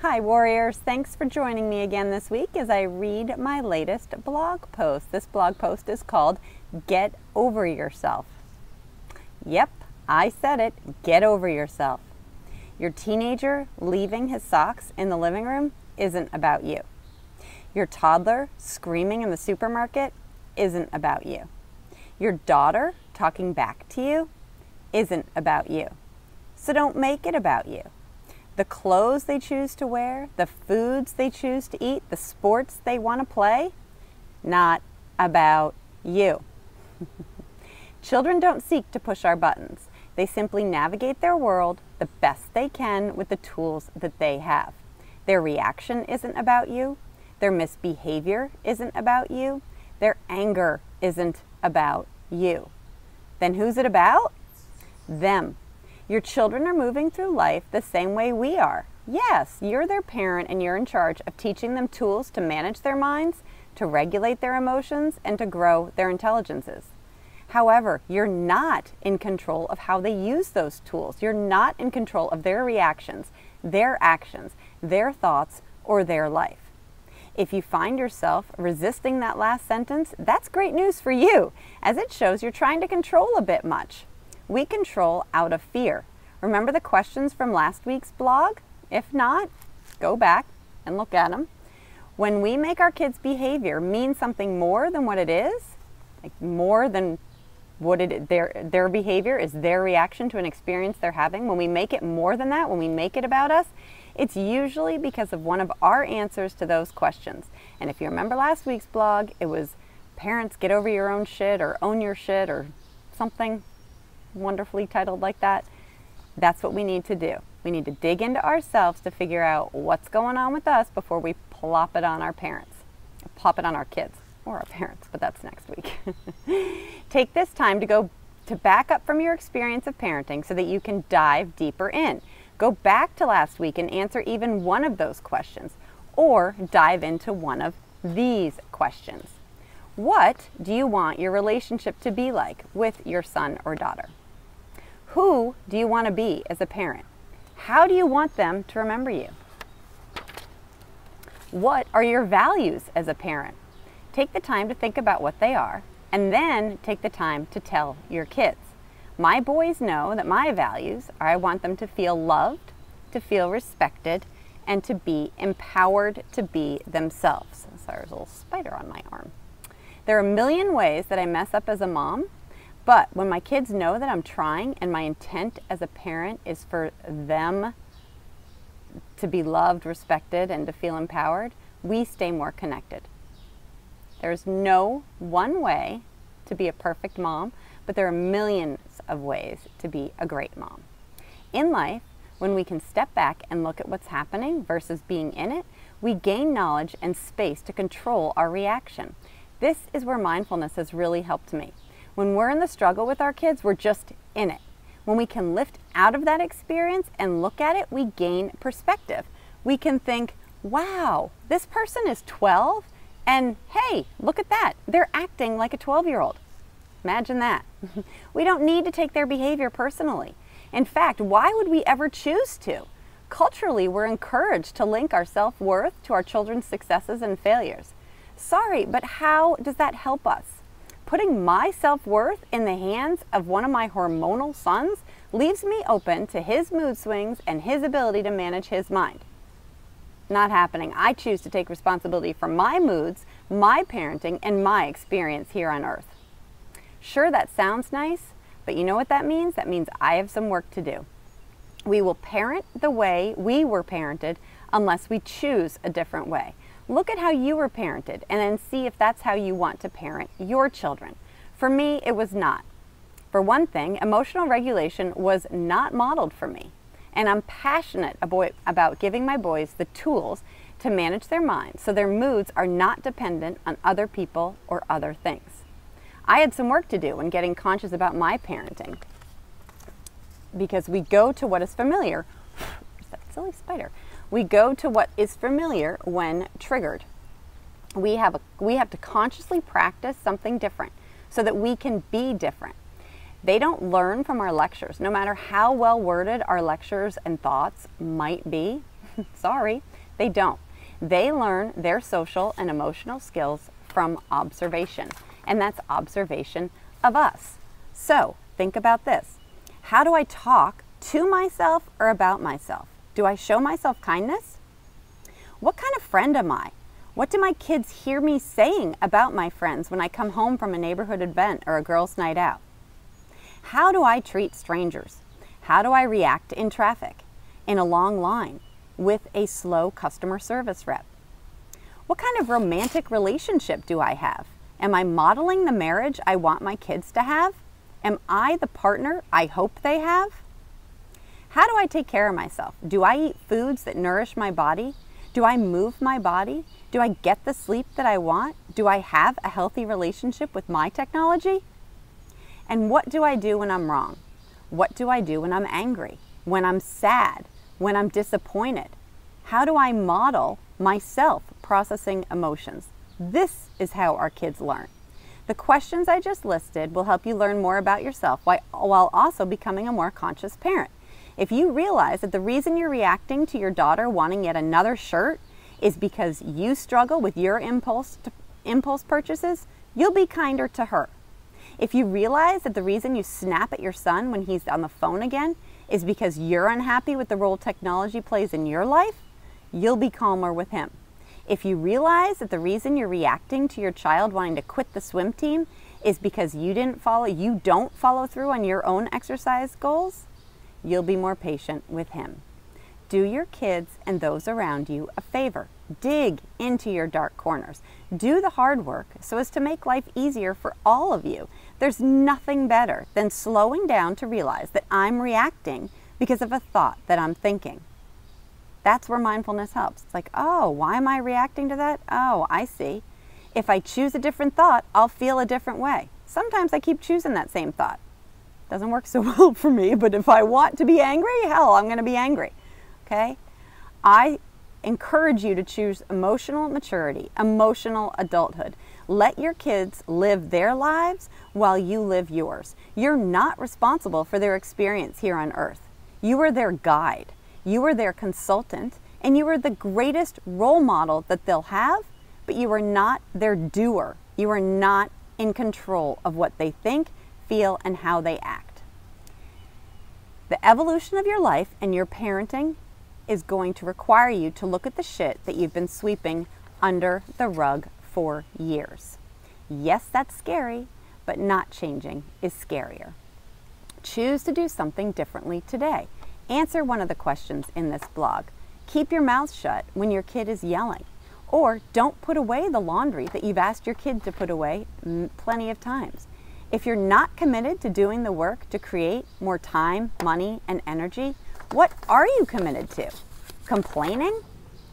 Hi Warriors, thanks for joining me again this week as I read my latest blog post. This blog post is called Get Over Yourself. Yep, I said it, get over yourself. Your teenager leaving his socks in the living room isn't about you. Your toddler screaming in the supermarket isn't about you. Your daughter talking back to you isn't about you. So don't make it about you. The clothes they choose to wear, the foods they choose to eat, the sports they want to play, not about you. Children don't seek to push our buttons. They simply navigate their world the best they can with the tools that they have. Their reaction isn't about you. Their misbehavior isn't about you. Their anger isn't about you. Then who's it about? Them. Your children are moving through life the same way we are. Yes, you're their parent and you're in charge of teaching them tools to manage their minds, to regulate their emotions, and to grow their intelligences. However, you're not in control of how they use those tools. You're not in control of their reactions, their actions, their thoughts, or their life. If you find yourself resisting that last sentence, that's great news for you, as it shows you're trying to control a bit much. We control out of fear. Remember the questions from last week's blog? If not, go back and look at them. When we make our kids' behavior mean something more than what it is, like more than what their behavior is their reaction to an experience they're having, when we make it more than that, when we make it about us, it's usually because of one of our answers to those questions. And if you remember last week's blog, it was parents get over your own shit or own your shit or something wonderfully titled like that. That's what we need to do. We need to dig into ourselves to figure out what's going on with us before we plop it on our parents. Plop it on our kids or our parents, but that's next week. Take this time to back up from your experience of parenting so that you can dive deeper in. Go back to last week and answer even one of those questions, or dive into one of these questions. What do you want your relationship to be like with your son or daughter? Who do you want to be as a parent? How do you want them to remember you? What are your values as a parent? Take the time to think about what they are, and then take the time to tell your kids. My boys know that my values are I want them to feel loved, to feel respected, and to be empowered to be themselves. Sorry, there's a little spider on my arm. There are a million ways that I mess up as a mom, but when my kids know that I'm trying and my intent as a parent is for them to be loved, respected, and to feel empowered, we stay more connected. There's no one way to be a perfect mom, but there are millions of ways to be a great mom. In life, when we can step back and look at what's happening versus being in it, we gain knowledge and space to control our reaction. This is where mindfulness has really helped me. When we're in the struggle with our kids, we're just in it. When we can lift out of that experience and look at it, we gain perspective. We can think, wow, this person is 12, and hey, look at that. They're acting like a 12-year-old. Imagine that. We don't need to take their behavior personally. In fact, why would we ever choose to? Culturally, we're encouraged to link our self-worth to our children's successes and failures. Sorry, but how does that help us? Putting my self-worth in the hands of one of my hormonal sons leaves me open to his mood swings and his ability to manage his mind. Not happening. I choose to take responsibility for my moods, my parenting, and my experience here on earth. Sure, that sounds nice, but you know what that means? That means I have some work to do. We will parent the way we were parented unless we choose a different way. Look at how you were parented and then see if that's how you want to parent your children. For me, it was not. For one thing, emotional regulation was not modeled for me. And I'm passionate about giving my boys the tools to manage their minds so their moods are not dependent on other people or other things. I had some work to do in getting conscious about my parenting because we go to what is familiar. There's that silly spider. We go to what is familiar when triggered. We have to consciously practice something different so that we can be different. They don't learn from our lectures. No matter how well worded our lectures and thoughts might be, Sorry, they don't. They learn their social and emotional skills from observation, and that's observation of us. So think about this. How do I talk to myself or about myself? Do I show myself kindness? What kind of friend am I? What do my kids hear me saying about my friends when I come home from a neighborhood event or a girls' night out? How do I treat strangers? How do I react in traffic, in a long line, with a slow customer service rep? What kind of romantic relationship do I have? Am I modeling the marriage I want my kids to have? Am I the partner I hope they have? How do I take care of myself? Do I eat foods that nourish my body? Do I move my body? Do I get the sleep that I want? Do I have a healthy relationship with my technology? And what do I do when I'm wrong? What do I do when I'm angry? When I'm sad? When I'm disappointed? How do I model myself processing emotions? This is how our kids learn. The questions I just listed will help you learn more about yourself while also becoming a more conscious parent. If you realize that the reason you're reacting to your daughter wanting yet another shirt is because you struggle with your impulse purchases, you'll be kinder to her. If you realize that the reason you snap at your son when he's on the phone again is because you're unhappy with the role technology plays in your life, you'll be calmer with him. If you realize that the reason you're reacting to your child wanting to quit the swim team is because you don't follow through on your own exercise goals, you'll be more patient with him. Do your kids and those around you a favor. Dig into your dark corners. Do the hard work so as to make life easier for all of you. There's nothing better than slowing down to realize that I'm reacting because of a thought that I'm thinking. That's where mindfulness helps. It's like, oh, why am I reacting to that? Oh, I see. If I choose a different thought, I'll feel a different way. Sometimes I keep choosing that same thought. Doesn't work so well for me, but if I want to be angry, hell, I'm going to be angry. Okay? I encourage you to choose emotional maturity, emotional adulthood. Let your kids live their lives while you live yours. You're not responsible for their experience here on earth. You are their guide. You are their consultant, and you are the greatest role model that they'll have, but you are not their doer. You are not in control of what they think, feel, and how they act. The evolution of your life and your parenting is going to require you to look at the shit that you've been sweeping under the rug for years. Yes, that's scary, but not changing is scarier. Choose to do something differently today. Answer one of the questions in this blog. Keep your mouth shut when your kid is yelling. Or don't put away the laundry that you've asked your kid to put away plenty of times. If you're not committed to doing the work to create more time, money, and energy, what are you committed to? Complaining?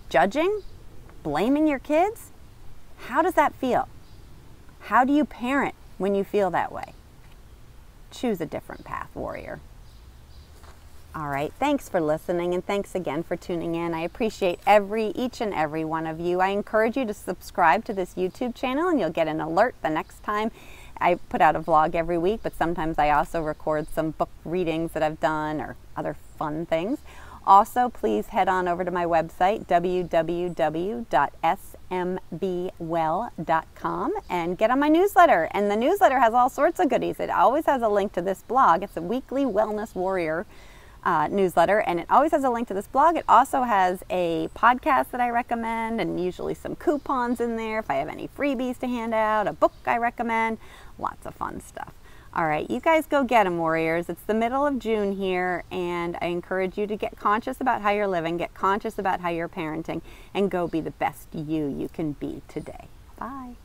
Judging? Blaming your kids? How does that feel? How do you parent when you feel that way? Choose a different path, warrior. All right, thanks for listening, and thanks again for tuning in. I appreciate each and every one of you. I encourage you to subscribe to this YouTube channel, and you'll get an alert the next time. I put out a vlog every week, but sometimes I also record some book readings that I've done or other fun things. Also, please head on over to my website, www.smbwell.com, and get on my newsletter. And the newsletter has all sorts of goodies. It always has a link to this blog. It's a weekly Wellness Warrior newsletter, and it always has a link to this blog. It also has a podcast that I recommend, and usually some coupons in there if I have any freebies to hand out, a book I recommend, lots of fun stuff. All right, you guys go get them, warriors. It's the middle of June here, and I encourage you to get conscious about how you're living, get conscious about how you're parenting, and go be the best you can be today. Bye.